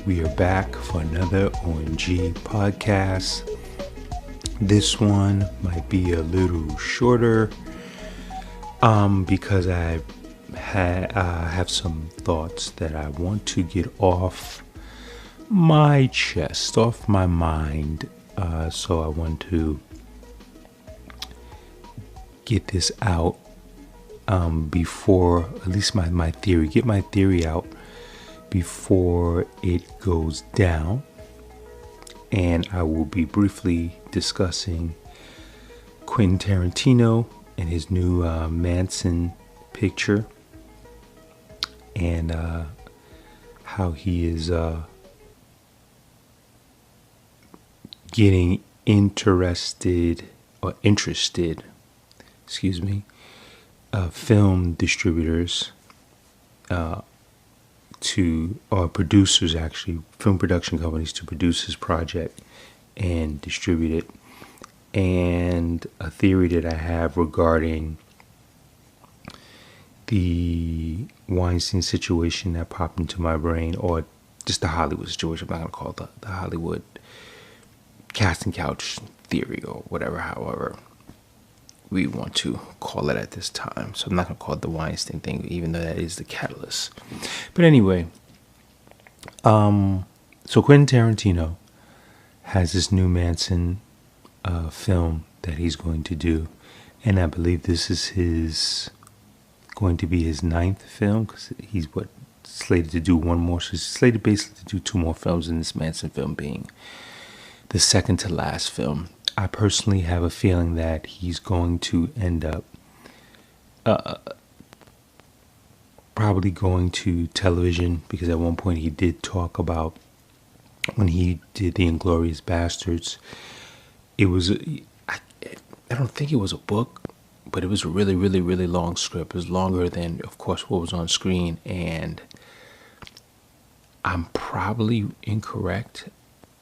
We are back for another O.M.G podcast. This one might be a little shorter because I have some thoughts that I want to get off my chest, off my mind. So I want to get this out before, at least my theory, get my theory out before it goes down. And I will be briefly discussing Quentin Tarantino and his new Manson picture, and how he is getting interested, film distributors or producers, actually, film production companies, to produce his project and distribute it. And a theory that I have regarding the Weinstein situation that popped into my brain, or just the Hollywood situation. I'm not going to call it the Hollywood casting couch theory or whatever, however we want to call it at this time. So I'm not going to call it the Weinstein thing, even though that is the catalyst. But anyway, so Quentin Tarantino has this new Manson film that he's going to do, and I believe this is going to be his 9th film, because he's slated to do one more. So he's slated basically to do 2 more films, in this Manson film being the second to last film. I personally have a feeling that he's going to end up probably going to television, because at one point he did talk about, when he did the Inglourious Bastards, it was, I don't think it was a book, but it was a really, really, really long script. It was longer than, of course, what was on screen, and I'm probably incorrect.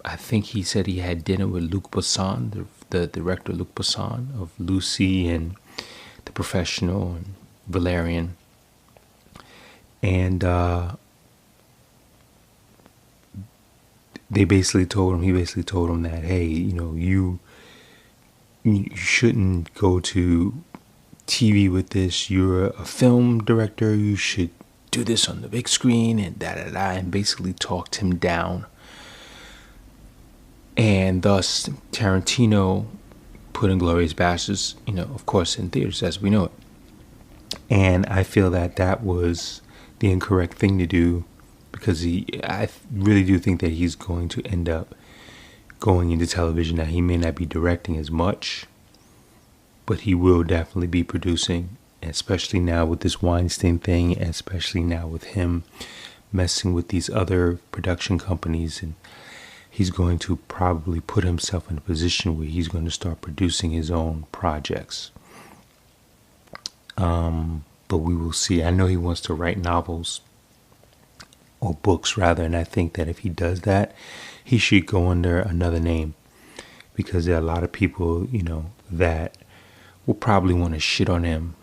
I think he said he had dinner with Luc Besson, the director Luc Besson of Lucy and The Professional and Valerian. And he basically told him that, hey, you shouldn't go to TV with this. You're a film director. You should do this on the big screen, and and basically talked him down. And thus, Tarantino put Inglourious Bastards, of course, in theaters as we know it. And I feel that was the incorrect thing to do, because I really do think that he's going to end up going into television. Now, he may not be directing as much, but he will definitely be producing, especially now with this Weinstein thing, and especially now with him messing with these other production companies. And he's going to probably put himself in a position where he's going to start producing his own projects. But we will see. I know he wants to write novels, or books rather, and I think that if he does that, he should go under another name, because there are a lot of people, that will probably want to shit on him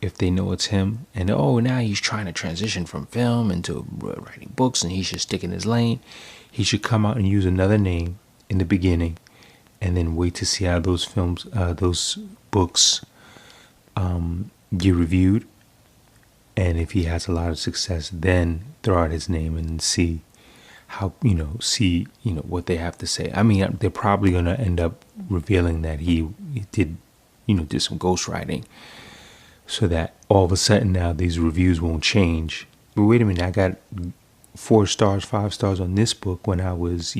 if they know it's him, and now he's trying to transition from film into writing books, and he should stick in his lane. He should come out and use another name in the beginning, and then wait to see how those books get reviewed. And if he has a lot of success, then throw out his name and see how, what they have to say. I mean, they're probably going to end up revealing that he did some ghostwriting, so that all of a sudden now these reviews won't change. But wait a minute, I got 4 stars, 5 stars on this book when I was,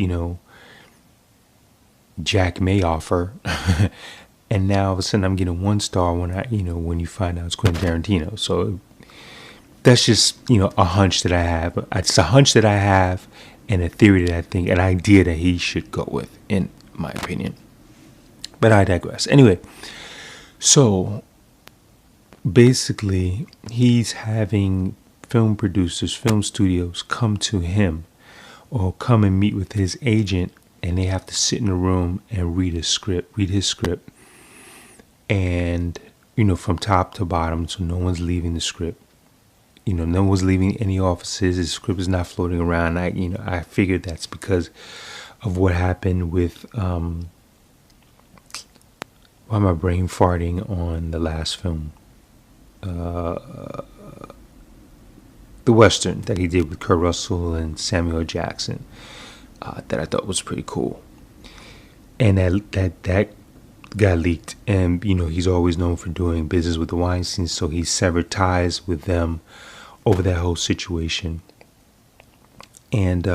Jack Mayoffer. And now all of a sudden I'm getting 1 star when you find out it's Quentin Tarantino. So that's just, a hunch that I have. It's a hunch that I have, and a theory that I think, an idea that he should go with, in my opinion. But I digress. Anyway, so basically he's having film producers, film studios come to him, or come and meet with his agent, and they have to sit in a room and read his script, and from top to bottom, so no one's leaving the script. no one's leaving any offices. His script is not floating around. I figured that's because of what happened with, why am I brain farting on the last film? The Western that he did with Kurt Russell and Samuel Jackson, that I thought was pretty cool. And that got leaked. And, he's always known for doing business with the Weinstein, so he severed ties with them over that whole situation. And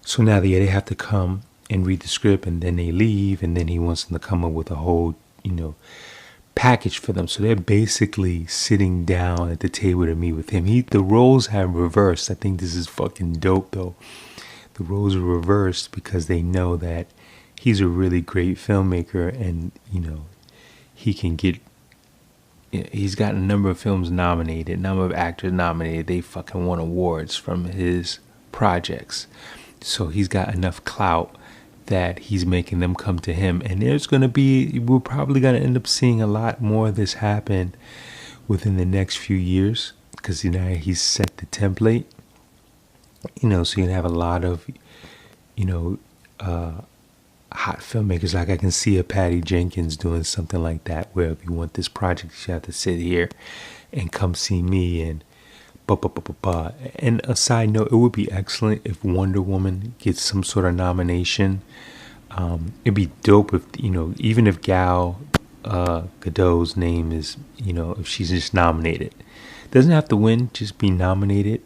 so now they have to come and read the script, and then they leave, and then he wants them to come up with a whole, package for them. So they're basically sitting down at the table to meet with him. The roles have reversed. I think this is fucking dope, though. The roles are reversed because they know that he's a really great filmmaker, and he can get. He's got a number of films nominated, number of actors nominated. They fucking won awards from his projects, so he's got enough clout that he's making them come to him. And we're probably going to end up seeing a lot more of this happen within the next few years, because he's set the template, so you're going to have a lot of, hot filmmakers. Like I can see a Patty Jenkins doing something like that, where if you want this project, you have to sit here and come see me, and And a side note, it would be excellent if Wonder Woman gets some sort of nomination. It'd be dope if, even if Gal Gadot's name is, if she's just nominated. Doesn't have to win, just be nominated.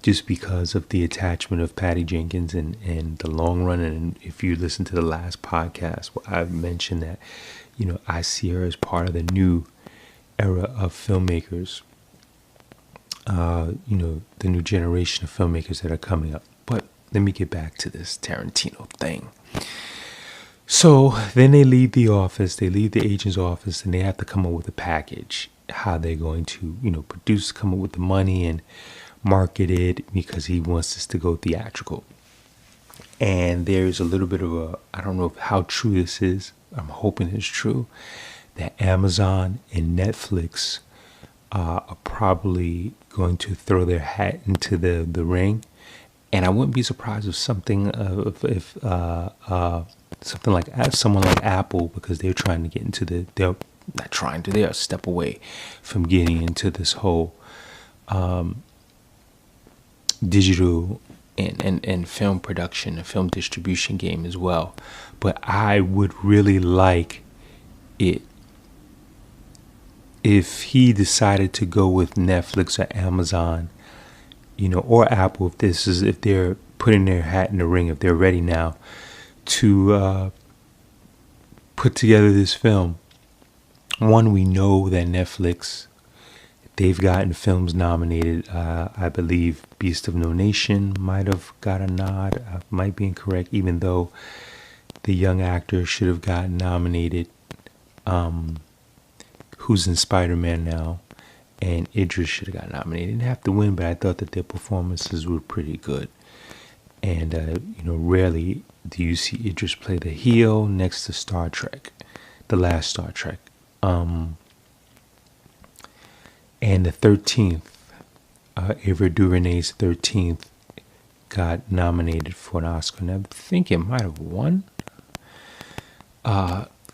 Just because of the attachment of Patty Jenkins and the long run. And if you listen to the last podcast, I've mentioned that, I see her as part of the new era of filmmakers. The new generation of filmmakers that are coming up. But let me get back to this Tarantino thing. So then they leave the office, they leave the agent's office, and they have to come up with a package. How they're going to, produce, come up with the money and market it, because he wants this to go theatrical. And there's a little bit of I don't know how true this is. I'm hoping it's true, that Amazon and Netflix are probably going to throw their hat into the ring. And I wouldn't be surprised if something something like someone like Apple, because they're trying to get into they're not trying to, they're a step away from getting into this whole digital and film production and film distribution game as well. But I would really like it if he decided to go with Netflix or Amazon, or Apple, if they're putting their hat in the ring, if they're ready now to put together this film. One, we know that Netflix, they've gotten films nominated. I believe Beast of No Nation might have got a nod. I might be incorrect, even though the young actor should have gotten nominated, who's in Spider-Man now, and Idris should have got nominated. They didn't have to win, but I thought that their performances were pretty good. And, rarely do you see Idris play the heel next to Star Trek, the last Star Trek. And the 13th, Ava DuVernay's 13th, got nominated for an Oscar. And I think it might have won.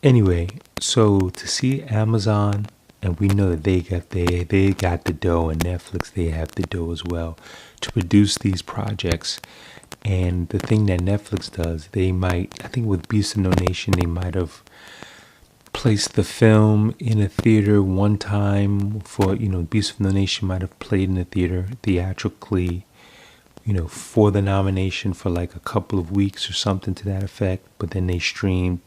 Anyway, so to see Amazon, and we know that they got the dough, and Netflix, they have the dough as well, to produce these projects. And the thing that Netflix does, I think with Beast of No Nation, they might have placed the film in a theater one time for, Beast of No Nation might have played in the theater theatrically, for the nomination for like a couple of weeks or something to that effect. But then they streamed,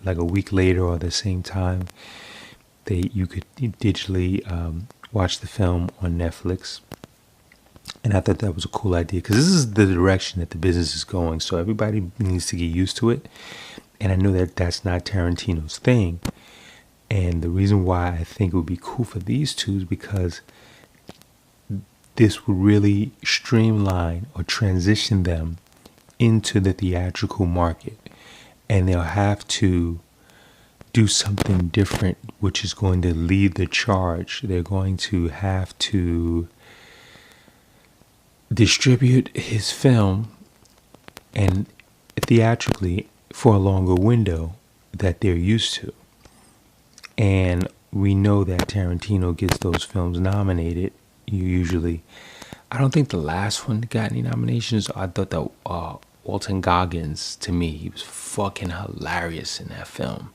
like a week later or the same time, you could digitally watch the film on Netflix. And I thought that was a cool idea, because this is the direction that the business is going. So everybody needs to get used to it. And I know that that's not Tarantino's thing. And the reason why I think it would be cool for these two is because this would really streamline or transition them into the theatrical market. And they'll have to do something different, which is going to lead the charge. They're going to have to distribute his film and theatrically for a longer window that they're used to. And we know that Tarantino gets those films nominated. I don't think the last one got any nominations. I thought that Walton Goggins, to me, he was fucking hilarious in that film.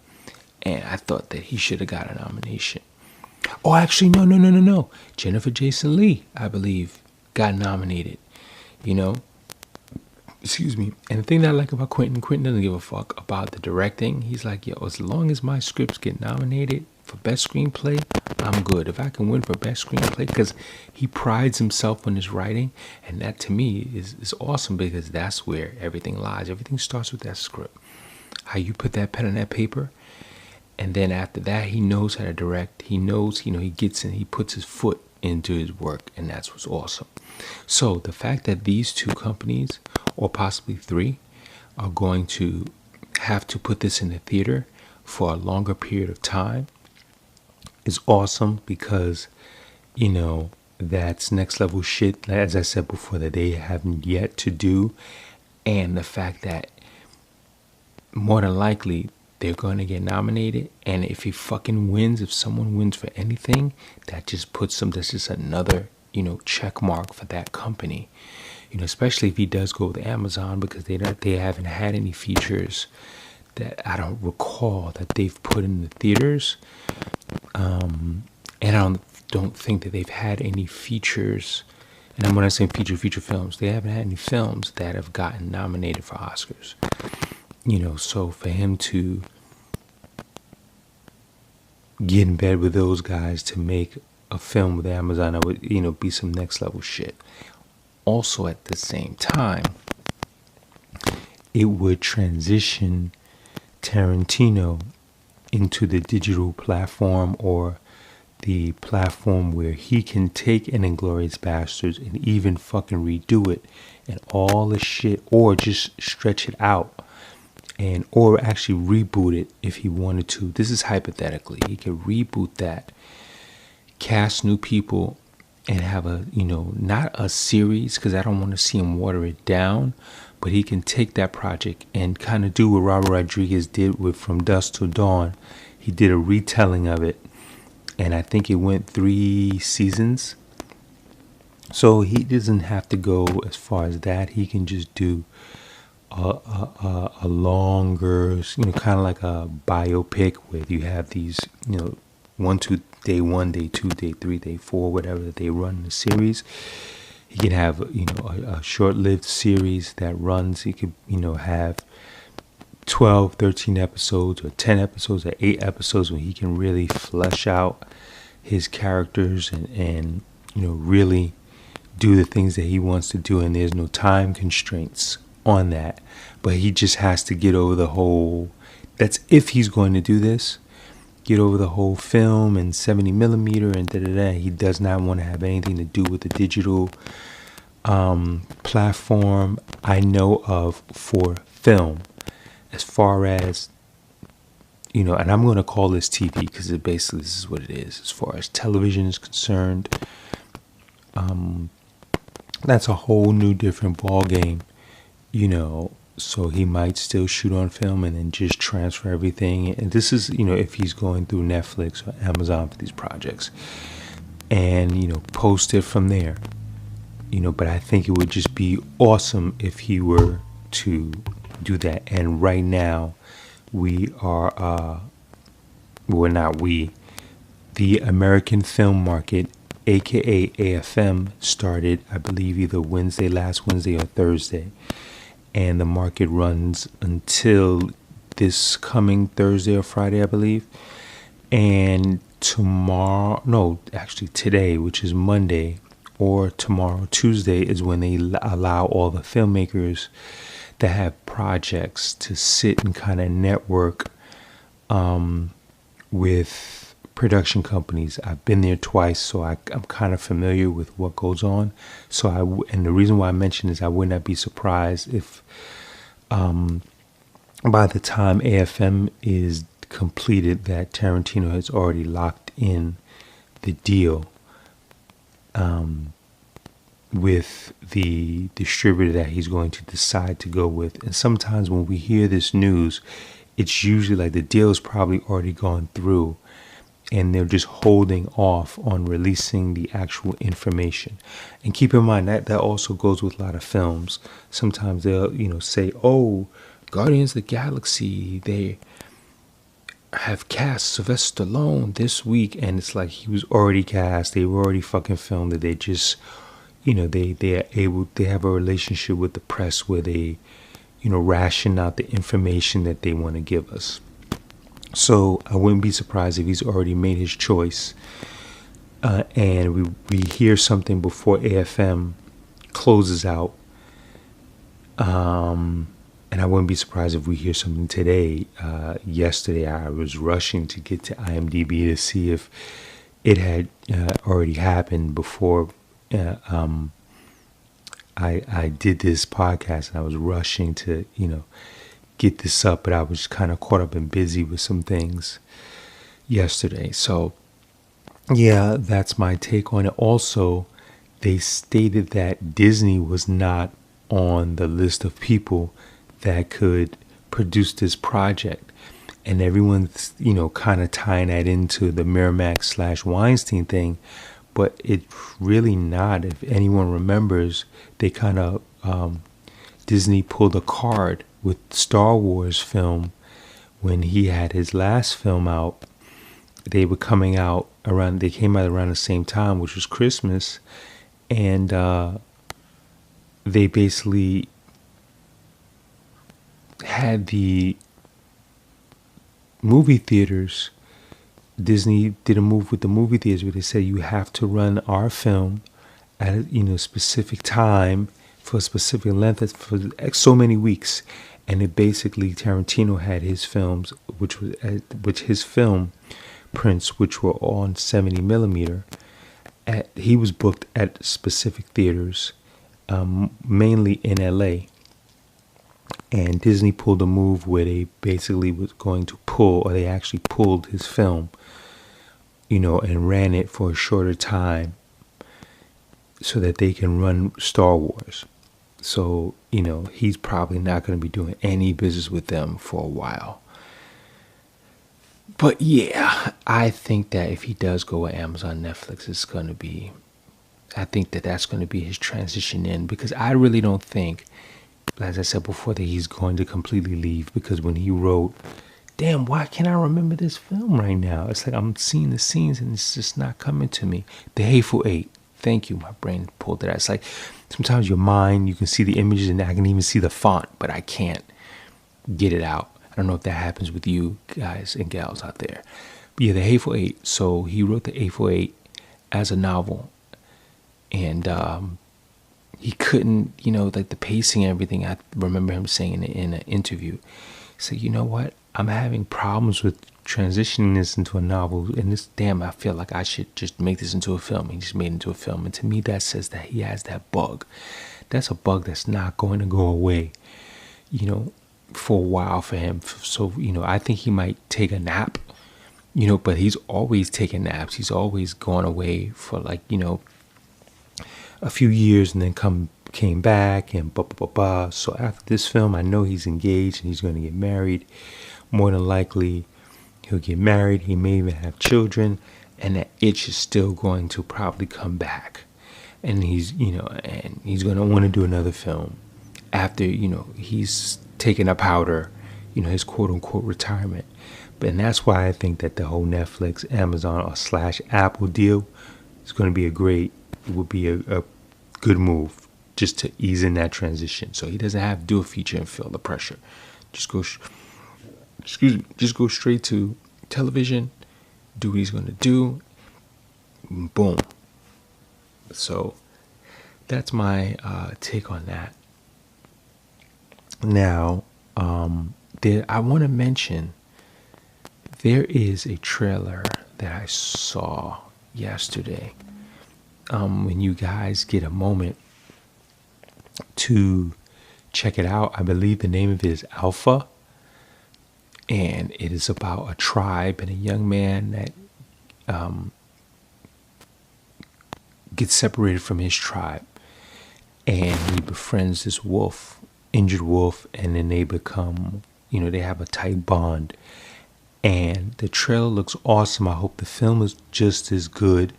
And I thought that he should have got a nomination. Oh, actually, no. Jennifer Jason Leigh, I believe, got nominated. Excuse me. And the thing that I like about Quentin doesn't give a fuck about the directing. He's like, yo, as long as my scripts get nominated for best screenplay, I'm good. If I can win for best screenplay, because he prides himself on his writing, and that to me is awesome, because that's where everything lies. Everything starts with that script. How you put that pen on that paper, and then after that, he knows how to direct. He knows, he gets in, he puts his foot into his work, and that's what's awesome. So the fact that these two companies, or possibly three, are going to have to put this in the theater for a longer period of time is awesome, because, that's next level shit, as I said before, that they haven't yet to do. And the fact that more than likely they're going to get nominated, and if he fucking wins, if someone wins for anything, that just puts them, that's just another, check mark for that company. Especially if he does go with Amazon, because they haven't had any features that I don't recall that they've put in the theaters. And I don't think that they've had any features, and when I say feature films, they haven't had any films that have gotten nominated for Oscars. So for him to get in bed with those guys to make a film with Amazon, I would, be some next level shit. Also, at the same time, it would transition Tarantino into the digital platform, or the platform where he can take an Inglourious Basterds and even fucking redo it and all the shit, or just stretch it out, and or actually reboot it if he wanted to. This is hypothetically. He could reboot that, cast new people, and have a, not a series, because I don't want to see him water it down, but he can take that project and kind of do what Robert Rodriguez did with From Dusk Till Dawn. He did a retelling of it, and I think it went 3 seasons. So he doesn't have to go as far as that. He can just do a longer, kind of like a biopic, where you have these, day 1, day 2, day 3, day 4, whatever that they run in the series. He can have, a short-lived series that runs. He could, have 12, 13 episodes, or 10 episodes, or 8 episodes, where he can really flesh out his characters and really do the things that he wants to do. And there's no time constraints on that. But he just has to get over the whole, that's if he's going to do this, get over the whole film and 70 millimeter and da-da-da. He does not want to have anything to do with the digital platform I know of for film. As far as, and I'm going to call this TV, because basically this is what it is. As far as television is concerned, that's a whole new different ball game, so he might still shoot on film and then just transfer everything. And this is, if he's going through Netflix or Amazon for these projects, and, post it from there, but I think it would just be awesome if he were to do that. And right now we are, the American film market, aka AFM, started, I believe, either last Wednesday or Thursday. And the market runs until this coming Thursday or Friday, I believe. And today, which is Monday, or tomorrow, Tuesday, is when they allow all the filmmakers that have projects to sit and kind of network with production companies. I've been there twice, so I'm kind of familiar with what goes on. So and the reason why I mention is I would not be surprised if by the time AFM is completed that Tarantino has already locked in the deal with the distributor that he's going to decide to go with. And sometimes when we hear this news, it's usually like the deal's probably already gone through and they're just holding off on releasing the actual information. And keep in mind that also goes with a lot of films. Sometimes they'll, say, oh, Guardians of the Galaxy, they have cast Sylvester Stallone this week, and it's like he was already cast, they were already fucking filmed it. They just, they have a relationship with the press where they, ration out the information that they want to give us. So I wouldn't be surprised if he's already made his choice, and we hear something before AFM closes out. And I wouldn't be surprised if we hear something today. Yesterday, I was rushing to get to IMDb to see if it had already happened before I did this podcast. And I was rushing to, get this up, but I was kind of caught up and busy with some things yesterday. So, yeah, that's my take on it. Also, they stated that Disney was not on the list of people that could produce this project, and everyone's kind of tying that into the Miramax/Weinstein thing, but it's really not. If anyone remembers, they kind of Disney pulled a card with Star Wars film when he had his last film out. They were coming out around, they came out around the same time, which was Christmas, and they basically had the movie theaters. Disney did a move with the movie theaters where they said you have to run our film at a specific time for a specific length for so many weeks, and it basically Tarantino had his films, which his film prints, which were on 70 millimeter. He was booked at specific theaters, mainly in LA. And Disney pulled a move where they basically was going to pull, or they actually pulled his film, and ran it for a shorter time so that they can run Star Wars. So, he's probably not going to be doing any business with them for a while. But yeah, I think that if he does go with Amazon Netflix, it's going to be, I think that that's going to be his transition in, because I really don't think, as I said before, that he's going to completely leave, because when he wrote, damn, why can't I remember this film right now? It's like I'm seeing the scenes and it's just not coming to me. The Hateful Eight. Thank you. My brain pulled it out. It's like sometimes your mind, you can see the images and I can even see the font, but I can't get it out. I don't know if that happens with you guys and gals out there. But yeah, The Hateful Eight. So he wrote The Hateful Eight as a novel. And he couldn't, like the pacing and everything. I remember him saying in an interview, he said, you know what? I'm having problems with transitioning this into a novel, and I feel like I should just make this into a film. He just made it into a film. And to me, that says that he has that bug. That's a bug that's not going to go away, for a while for him. So, I think he might take a nap, but he's always taking naps. He's always gone away for a few years and then came back and blah, blah, blah, blah. So after this film, I know he's engaged and he's going to get married. More than likely, he'll get married. He may even have children, and that itch is still going to probably come back. And he's going to want to do another film after, he's taken a powder, his quote unquote retirement. And that's why I think that the whole Netflix, Amazon, or /Apple deal is going to be it would be a good move just to ease in that transition. So he doesn't have to do a feature and feel the pressure. Just go straight to television, do what he's going to do, boom. So that's my take on that. Now, I want to mention there is a trailer that I saw yesterday. When you guys get a moment to check it out, I believe the name of it is Alpha. and it is about a tribe and a young man that gets separated from his tribe, and he befriends this wolf, injured wolf, and then they become, they have a tight bond. And the trailer looks awesome. I hope the film is just as good.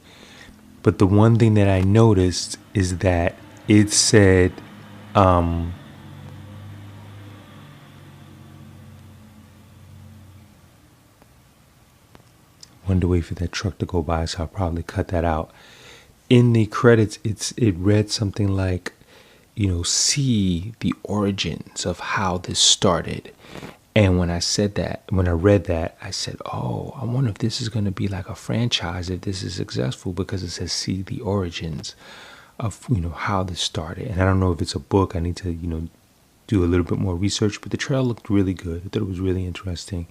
But the one thing that I noticed is that it said, wanted to wait for that truck to go by, so I'll probably cut that out. In the credits, it read something like, see the origins of how this started. And when I read that, I said, oh, I wonder if this is going to be like a franchise, if this is successful, because it says see the origins of, how this started. And I don't know if it's a book. I need to, do a little bit more research, but the trailer looked really good. I thought it was really interesting.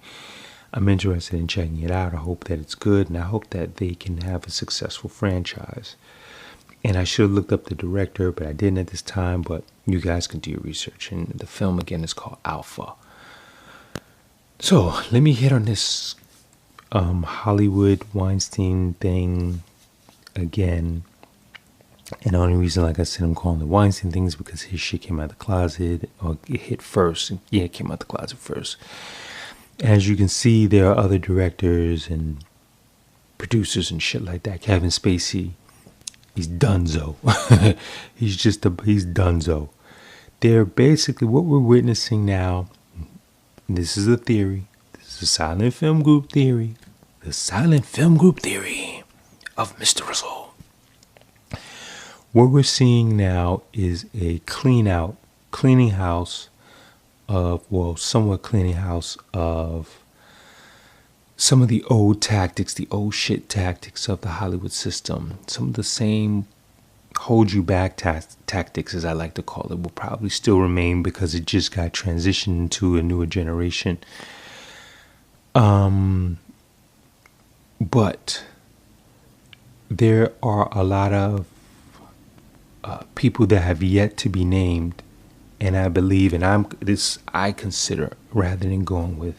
I'm interested in checking it out. I hope that it's good, and I hope that they can have a successful franchise. And I should have looked up the director, but I didn't at this time, but you guys can do your research. And the film, again, is called Alpha. So let me hit on this Hollywood Weinstein thing again. And the only reason, like I said, I'm calling it Weinstein thing is because his shit came out of the closet, or it hit first. Yeah, it came out the closet first. As you can see, there are other directors and producers and shit like that. Kevin Spacey, he's donezo. he's donezo. They're basically what we're witnessing now. This is a theory. This is a silent film group theory. The silent film group theory of Mr. Russell. What we're seeing now is a cleaning house of some of the old tactics, the old shit tactics of the Hollywood system. Some of the same hold you back tactics, as I like to call it, will probably still remain because it just got transitioned to a newer generation. But there are a lot of people that have yet to be named, and I believe, and I consider, rather than going with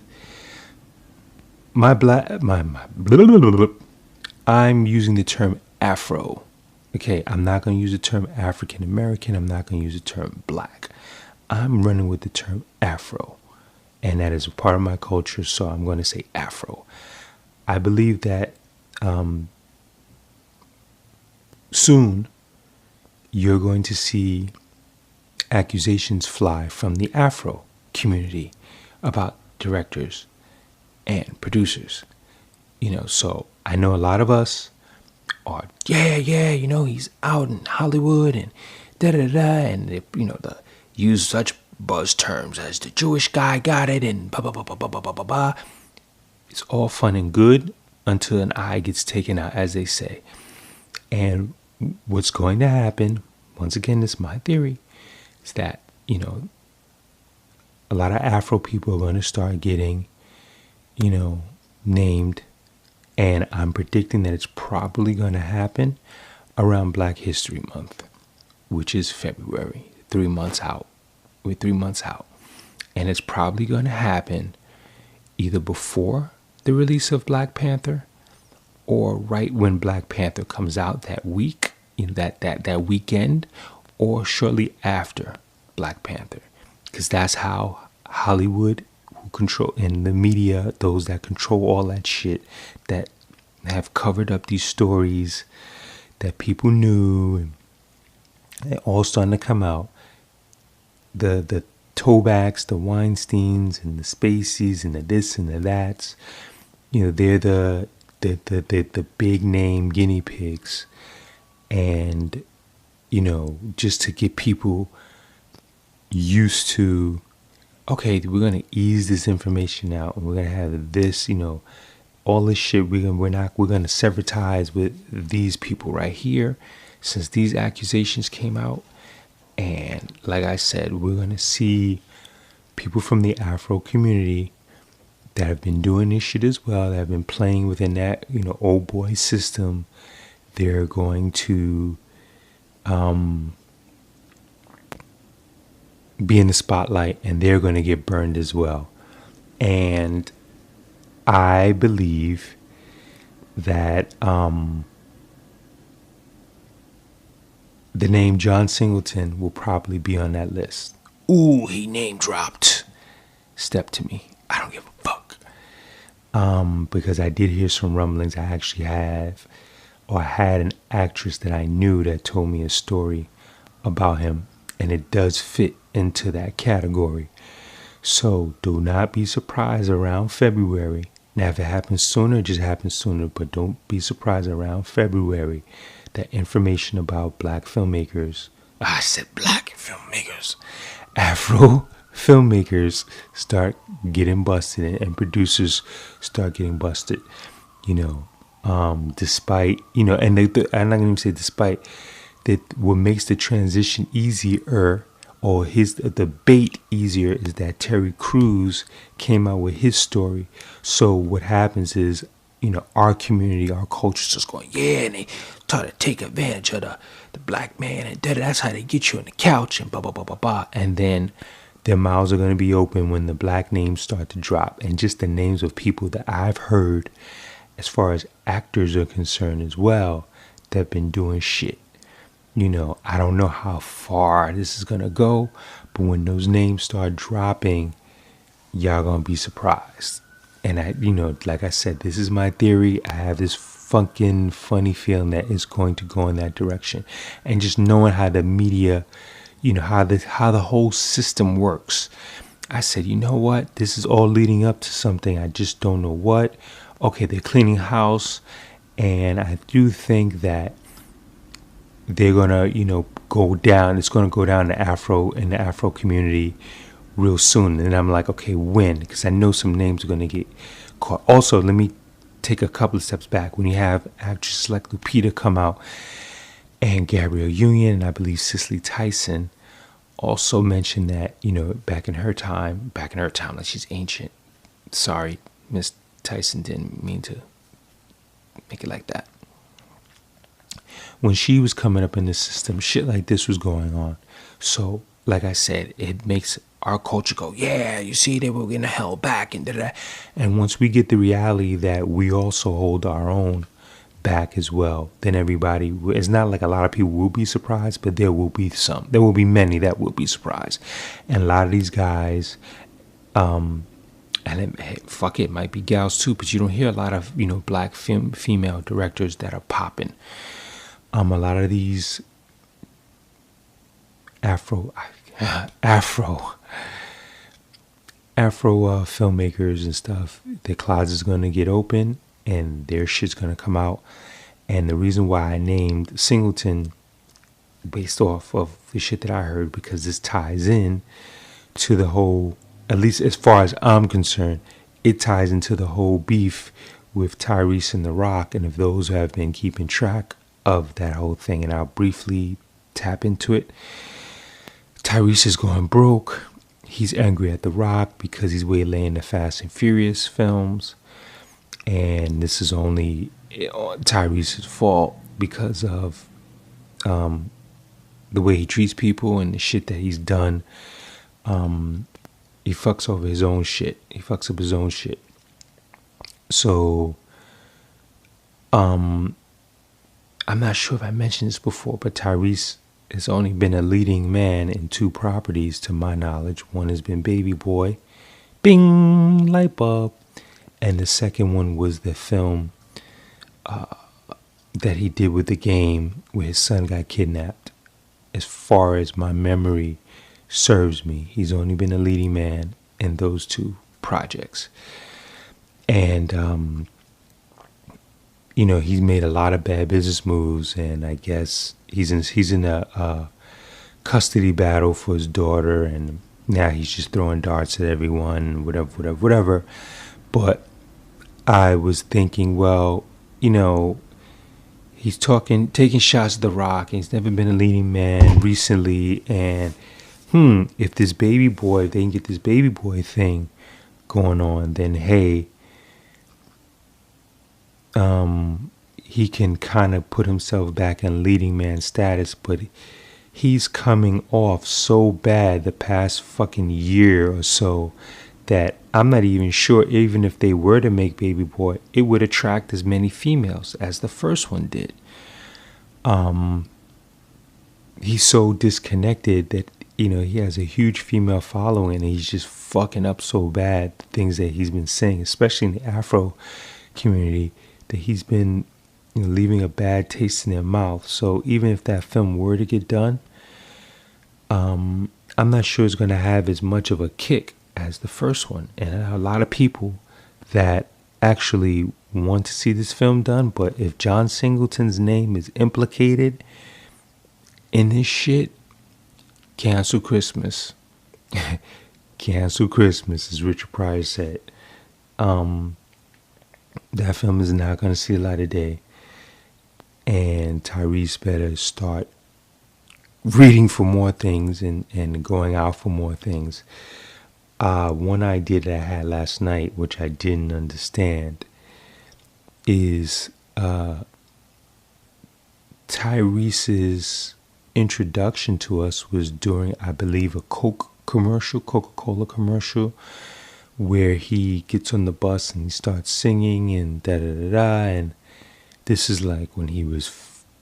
I'm using the term Afro. Okay, I'm not going to use the term African American. I'm not going to use the term black. I'm running with the term Afro, and that is a part of my culture, so I'm going to say Afro. I believe that soon you're going to see accusations fly from the Afro community about directors and producers. So I know a lot of us are, he's out in Hollywood and and they, use such buzz terms as the Jewish guy got it and blah, blah, blah, blah, blah, blah, blah, blah. It's all fun and good until an eye gets taken out, as they say. And what's going to happen, once again, this is my theory, is that, a lot of Afro people are going to start getting, named. And I'm predicting that it's probably going to happen around Black History Month, which is February, 3 months out. We're 3 months out. And it's probably going to happen either before the release of Black Panther or right when Black Panther comes out that week, that weekend, or shortly after Black Panther. Because that's how Hollywood, who control, and the media, those that control all that shit, that have covered up these stories that people knew, and they're all starting to come out. The Tobacks, the Weinsteins, and the Spaceys, and the this and the that's, they're the big name guinea pigs, and just to get people used to, okay, we're gonna ease this information out, and we're gonna have this, all this shit. We're gonna sever ties with these people right here, since these accusations came out. And like I said, we're gonna see people from the Afro community that have been doing this shit as well, that have been playing within that, old boy system. They're going to be in the spotlight, and they're going to get burned as well. And I believe that the name John Singleton will probably be on that list. Ooh, he name dropped. Step to me. I don't give a fuck. Because I did hear some rumblings. I actually had an actress that I knew that told me a story about him, and it does fit into that category. So do not be surprised around February. Now, if it happens sooner, it just happens sooner, but don't be surprised around February that information about black filmmakers, I said black filmmakers, Afro filmmakers start getting busted, and producers start getting busted, despite, and I'm not going to even say despite, that what makes the transition easier, or the bait easier, is that Terry Crews came out with his story. So what happens is, our community, our culture is just going, yeah, and they try to take advantage of the black man, and that's how they get you on the couch, and blah, blah, blah, blah, blah. And then their mouths are going to be open when the black names start to drop. And just the names of people that I've heard, as far as actors are concerned as well, that have been doing shit. I don't know how far this is going to go, but when those names start dropping, y'all going to be surprised. And like I said, this is my theory. I have this fucking funny feeling that it's going to go in that direction. And just knowing how the media, how the whole system works, I said, you know what? This is all leading up to something. I just don't know what. Okay, they're cleaning house, and I do think that they're gonna, go down. It's gonna go down in the Afro community real soon. And I'm like, okay, when? Because I know some names are gonna get caught. Also, let me take a couple of steps back. When you have actresses like Lupita come out, and Gabrielle Union, and I believe Cicely Tyson also mentioned that, back in her time, like she's ancient. Sorry, Miss Tyson, didn't mean to make it like that. When she was coming up in the system, shit like this was going on. So, like I said, it makes our culture go, yeah, you see, they were getting held back, and da-da. And once we get the reality that we also hold our own back as well, then everybody, it's not like a lot of people will be surprised, but there will be many that will be surprised. And a lot of these guys, and it might be gals too, but you don't hear a lot of, black female directors that are popping. A lot of these Afro filmmakers and stuff, their closet's going to get open and their shit's going to come out. And the reason why I named Singleton based off of the shit that I heard, because this ties in to the whole, at least as far as I'm concerned, it ties into the whole beef with Tyrese and The Rock. And if those who have been keeping track of that whole thing, and I'll briefly tap into it, Tyrese is going broke. He's angry at The Rock because he's waylaying the Fast and Furious films, and this is only Tyrese's fault because of the way he treats people and the shit that he's done. He fucks over his own shit. He fucks up his own shit. So, I'm not sure if I mentioned this before, but Tyrese has only been a leading man in 2 properties to my knowledge. One has been Baby Boy, bing, light bulb. And the second one was the film that he did with The Game, where his son got kidnapped. As far as my memory serves me, he's only been a leading man in those 2 projects. And, he's made a lot of bad business moves, and I guess he's in a custody battle for his daughter, and now he's just throwing darts at everyone, whatever. But I was thinking, well, he's taking shots at The Rock, and he's never been a leading man recently, and if they can get this Baby Boy thing going on, then hey, he can kind of put himself back in leading man status. But he's coming off so bad the past fucking year or so that I'm not even sure, even if they were to make Baby Boy, it would attract as many females as the first one did. He's so disconnected that, he has a huge female following, and he's just fucking up so bad the things that he's been saying, especially in the Afro community, that he's been leaving a bad taste in their mouth. So even if that film were to get done, I'm not sure it's going to have as much of a kick as the first one. And a lot of people that actually want to see this film done, but if John Singleton's name is implicated in this shit, cancel Christmas. Cancel Christmas, as Richard Pryor said. That film is not going to see the light of day. And Tyrese better start reading for more things and going out for more things. One idea that I had last night, which I didn't understand, is Tyrese's introduction to us was during, I believe, a Coca-Cola commercial, where he gets on the bus and he starts singing and da-da-da-da, and this is like when he was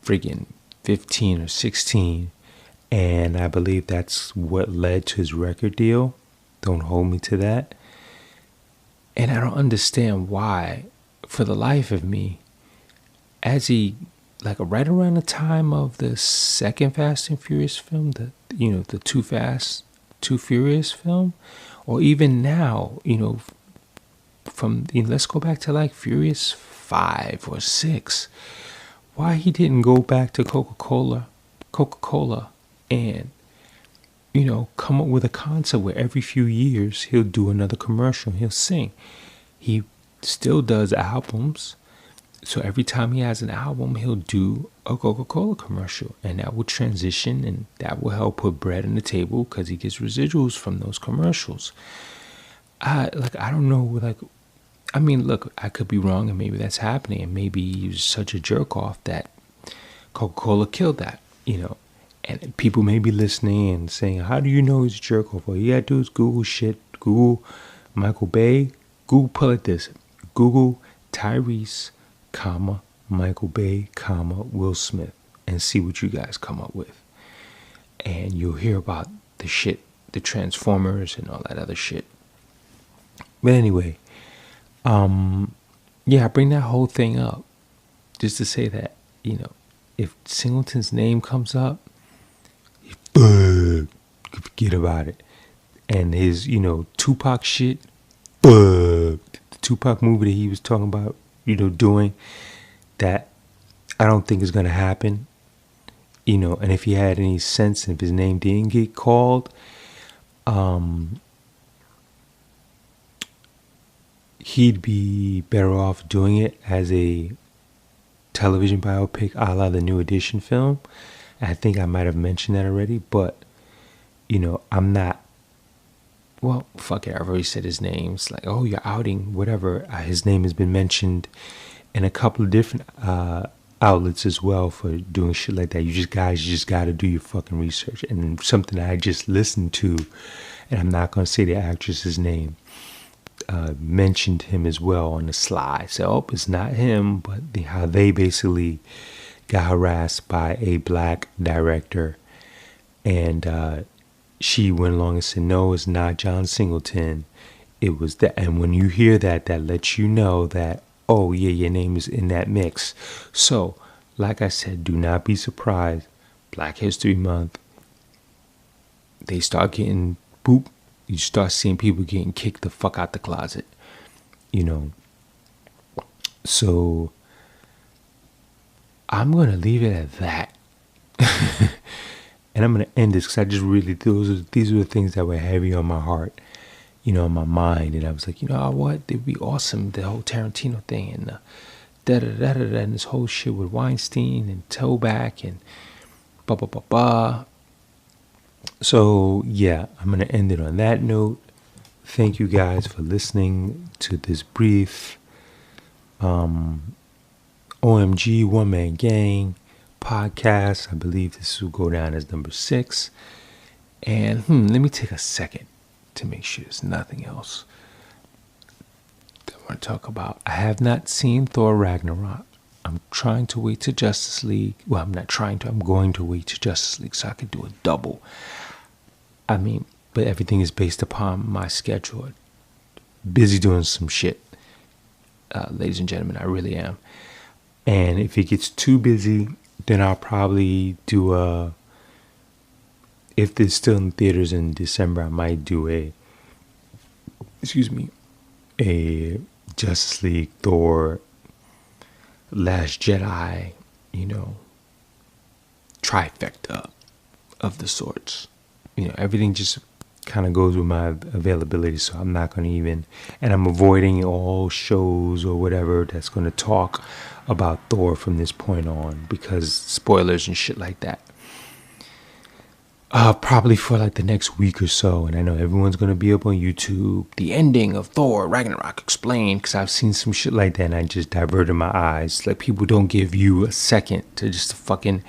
friggin' 15 or 16, and I believe that's what led to his record deal. Don't hold me to that. And I don't understand why, for the life of me, as he, like right around the time of the second Fast and Furious film, the Too Fast, Too Furious film, or even now, from, let's go back to like Furious 5 or 6, why he didn't go back to Coca-Cola and, come up with a concept where every few years he'll do another commercial, he'll sing. He still does albums, so every time he has an album, he'll do a Coca-Cola commercial, and that will transition, and that will help put bread on the table because he gets residuals from those commercials. I don't know, look, I could be wrong, and maybe that's happening, and maybe he was such a jerk off that Coca-Cola killed that, and people may be listening and saying, how do you know he's a jerk off? All you gotta do is Google shit, Google Michael Bay, pull it this, Google Tyrese, Michael Bay, Will Smith, and see what you guys come up with. And you'll hear about the shit, the Transformers and all that other shit. But anyway, I bring that whole thing up just to say that, if Singleton's name comes up, forget about it. And his, Tupac shit, the Tupac movie that he was talking about, doing, that I don't think is going to happen. And if he had any sense, and if his name didn't get called, he'd be better off doing it as a television biopic a la the New Edition film. I think I might have mentioned that already, but, I'm not, well, fuck it, I've already said his name. It's like, oh, you're outing, whatever. His name has been mentioned in a couple of different outlets as well for doing shit like that. You just got to do your fucking research. And something I just listened to, and I'm not going to say the actress's name, mentioned him as well on the sly. So, it's not him, but how they basically got harassed by a black director, and she went along and said, no, it's not John Singleton. It was that. And when you hear that, that lets you know that, oh yeah, your name is in that mix. So, like I said, do not be surprised. Black History Month, they start getting boop. You start seeing people getting kicked the fuck out the closet. So I'm gonna leave it at that. And I'm going to end this because I just really, these were the things that were heavy on my heart, on my mind. And I was like, what? It'd be awesome, the whole Tarantino thing and da-da-da-da-da, and this whole shit with Weinstein and Toback and ba-ba-ba-ba. So, yeah, I'm going to end it on that note. Thank you guys for listening to this brief O.M.G. One Man Gang podcast. I believe this will go down as number 6. And let me take a second to make sure there's nothing else. want to talk about. I have not seen Thor Ragnarok. I'm trying to wait to Justice League. Well, I'm not trying to. I'm going to wait to Justice League so I can do a double. I mean, but everything is based upon my schedule. Busy doing some shit. Ladies and gentlemen, I really am. And if it gets too busy, then I'll probably do a... If it's still in theaters in December, I might do a Justice League, Thor, Last Jedi, trifecta of the sorts. Everything just kind of goes with my availability, so I'm not going to even... And I'm avoiding all shows or whatever that's going to talk about Thor from this point on, because spoilers and shit like that. Probably for like the next week or so, and I know everyone's going to be up on YouTube, the ending of Thor Ragnarok explained, because I've seen some shit like that and I just diverted my eyes. Like, people don't give you a second to just fucking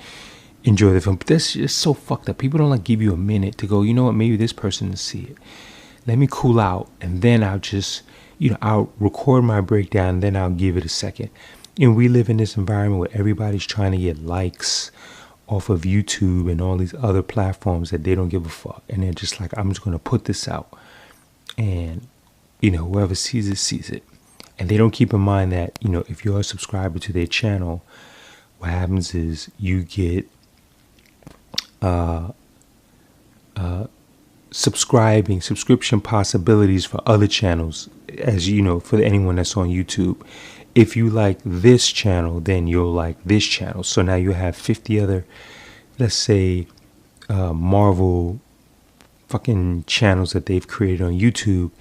enjoy the film. But that's just so fucked up. People don't like give you a minute to go, you know what, maybe this person will see it. Let me cool out, and then I'll just, I'll record my breakdown, and then I'll give it a second. And we live in this environment where everybody's trying to get likes off of YouTube and all these other platforms that they don't give a fuck. And they're just like, I'm just going to put this out. And, whoever sees it, sees it. And they don't keep in mind that, if you're a subscriber to their channel, what happens is you get subscription possibilities for other channels, as for anyone that's on YouTube. If you like this channel, then you'll like this channel. So now you have 50 other, let's say, Marvel fucking channels that they've created on YouTube,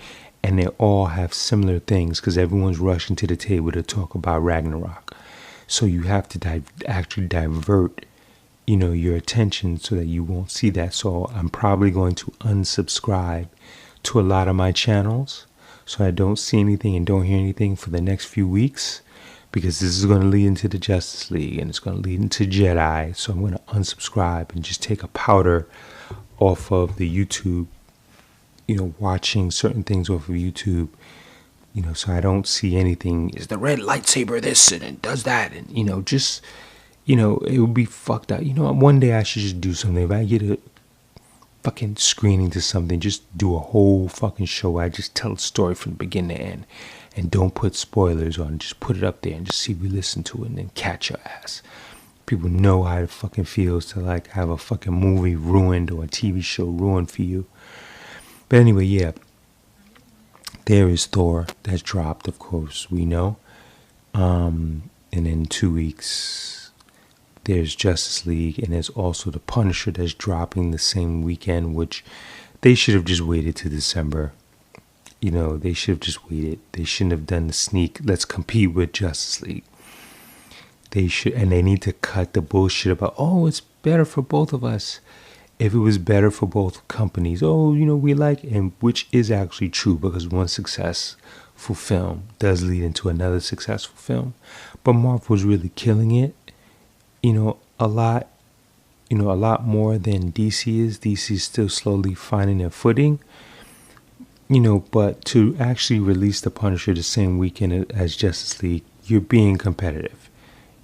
and they all have similar things because everyone's rushing to the table to talk about Ragnarok. So you have to actually divert, your attention so that you won't see that. So I'm probably going to unsubscribe to a lot of my channels, so I don't see anything and don't hear anything for the next few weeks, because this is going to lead into the Justice League and it's going to lead into Jedi. So I'm going to unsubscribe and just take a powder off of the YouTube, watching certain things off of YouTube, so I don't see anything. Is the red lightsaber this and it does that? And, it would be fucked up. One day I should just do something. If I get a fucking screening to something, just do a whole fucking show. I just tell a story from beginning to end and don't put spoilers on. Just put it up there and just see if we listen to it and then catch your ass. People know how it fucking feels to like have a fucking movie ruined or a TV show ruined for you. But anyway, yeah, there is Thor that's dropped, of course, we know. And in 2 weeks there's Justice League, and there's also The Punisher that's dropping the same weekend, which they should have just waited to December. They should have just waited. They shouldn't have done the sneak, let's compete with Justice League. They should, and they need to cut the bullshit about, it's better for both of us. If it was better for both companies, we like, and which is actually true, because one successful film does lead into another successful film. But Marvel's really killing it. A lot more than DC is. DC is still slowly finding their footing, but to actually release The Punisher the same weekend as Justice League, you're being competitive.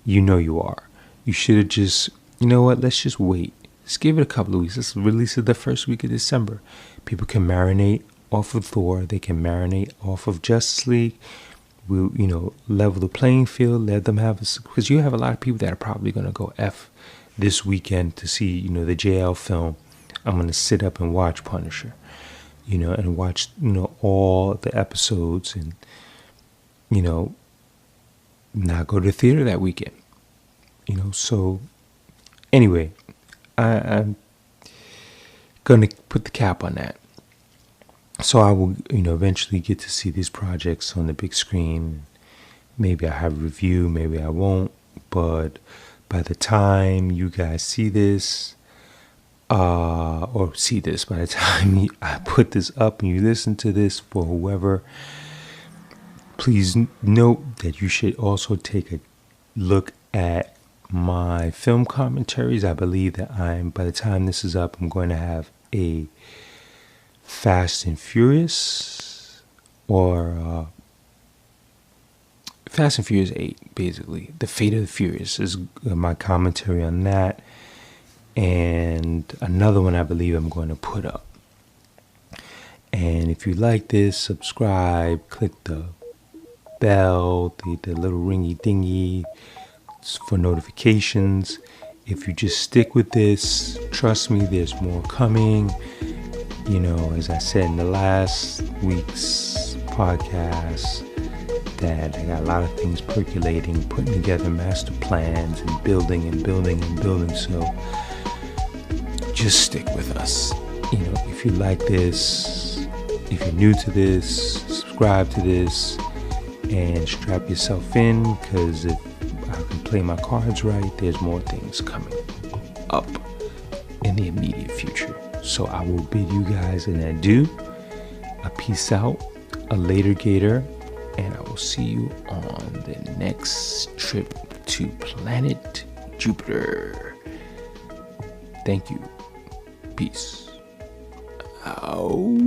You are. You should have just, let's just wait. Let's give it a couple of weeks. Let's release it the first week of December. People can marinate off of Thor. They can marinate off of Justice League. We'll, level the playing field, let them have, because you have a lot of people that are probably going to go F this weekend to see, the JL film. I'm going to sit up and watch Punisher, and watch, all the episodes and, not go to the theater that weekend, so anyway, I'm going to put the cap on that. So I will, eventually get to see these projects on the big screen. Maybe I'll have a review, maybe I won't. But by the time you guys see this, by the time I put this up and you listen to this, for whoever, please note that you should also take a look at my film commentaries. I believe that by the time this is up, I'm going to have a Fast and Furious or Fast and Furious 8, basically. The Fate of the Furious is my commentary on that. And another one I believe I'm going to put up. And if you like this, subscribe, click the bell, the little ringy dingy for notifications. If you just stick with this, trust me, there's more coming. You know, as I said in the last week's podcast, that I got a lot of things percolating, putting together master plans and building. So just stick with us. You know, if you like this, if you're new to this, subscribe to this and strap yourself in, because if I can play my cards right, there's more things coming up in the immediate future. So I will bid you guys an adieu, a peace out, a later gator, and I will see you on the next trip to planet Jupiter. Thank you. Peace. Out.